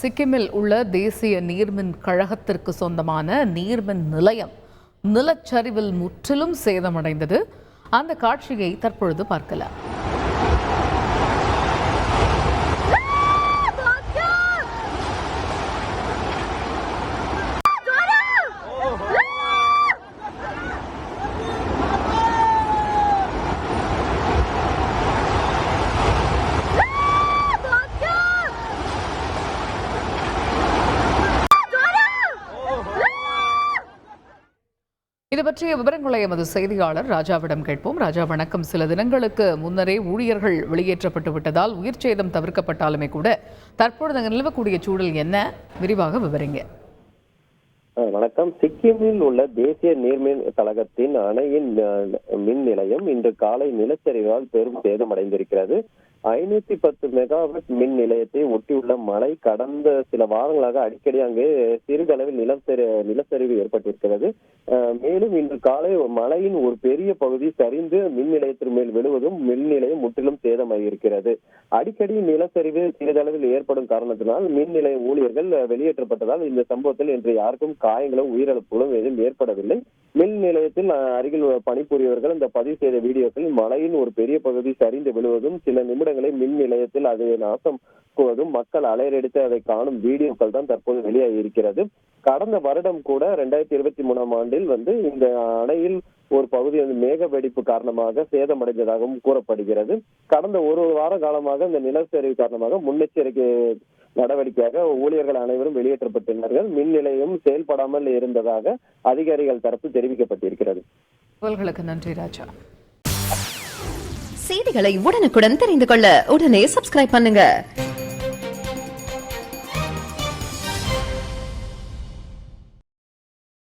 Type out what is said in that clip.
சிக்கிமில் உள்ள தேசிய நீர்மின் கழகத்திற்கு சொந்தமான நீர்மின் நிலையம் நிலச்சரிவில் முற்றிலும் சேதமடைந்தது. அந்த காட்சியை தற்பொழுது பார்க்கலாம். இது பற்றிய விவரங்களை எமது செய்தியாளர் ராஜாவிடம் கேட்போம். ராஜா வணக்கம். சில தினங்களுக்கு முன்னரே ஊழியர்கள் வெளியேற்றப்பட்டு விட்டதால் உயிர் சேதம் தவிர்க்கப்பட்டாலுமே கூட தற்பொழுது அங்கு நிலவக்கூடிய சூழல் என்ன? விரிவாக விவரிங்க. வணக்கம். சிக்கிமில் உள்ள தேசிய நீர்மின் கழகத்தின் அணையின் மின் நிலையம் இன்று காலை நிலச்சரிவால் பெரும் சேதமடைந்திருக்கிறது. 510 மெகாவாட் மின் நிலையத்தை ஒட்டியுள்ள மழை கடந்த சில வாரங்களாக அடிக்கடி அங்கு சிறிதளவில் நிலச்சரிவு ஏற்பட்டிருக்கிறது. மேலும் இன்று காலை மழையின் ஒரு பெரிய பகுதி சரிந்து மின் நிலையத்தின் மேல் விழுவதும் மின் நிலையம் முற்றிலும் சேதமாகியிருக்கிறது. அடிக்கடி நிலச்சரிவு சிறிதளவில் ஏற்படும் காரணத்தினால் மின் நிலைய ஊழியர்கள் வெளியேற்றப்பட்டதால் இந்த சம்பவத்தில் இன்று யாருக்கும் காயங்களும் உயிரிழப்புகளும் எதுவும் ஏற்படவில்லை. மின் நிலையத்தில் அருகில் பணிபுரியவர்கள் இந்த பதிவு செய்த வீடியோக்கள் மழையின் ஒரு பெரிய பகுதி சரிந்து விழுவதும் சில நிமிடங்களில் மின் நிலையத்தில் அது நாசம் போவதும் மக்கள் அலையடித்து அதை காணும் வீடியோக்கள் தான் தற்போது வெளியாகி இருக்கிறது. கடந்த வருடம் கூட 2023ஆம் ஆண்டில் இந்த அணையில் ஒரு பகுதி மேக வெடிப்பு காரணமாக சேதமடைந்ததாகவும் கூறப்படுகிறது. கடந்த ஒரு வார காலமாக இந்த நிலச்சரிவு காரணமாக முன்னெச்சரிக்கை நடவடிக்கையாக ஊழியர்கள் அனைவரும் வெளியேற்றப்பட்டுள்ளார்கள். மின் நிலையம் செயல்படாமல் இருந்ததாக அதிகாரிகள் தரப்பு தெரிவிக்கப்பட்டிருக்கிறது. நன்றி ராஜா. செய்திகளை உடனுக்குடன் தெரிந்து கொள்ள உடனே சப்ஸ்கிரைப் பண்ணுங்க.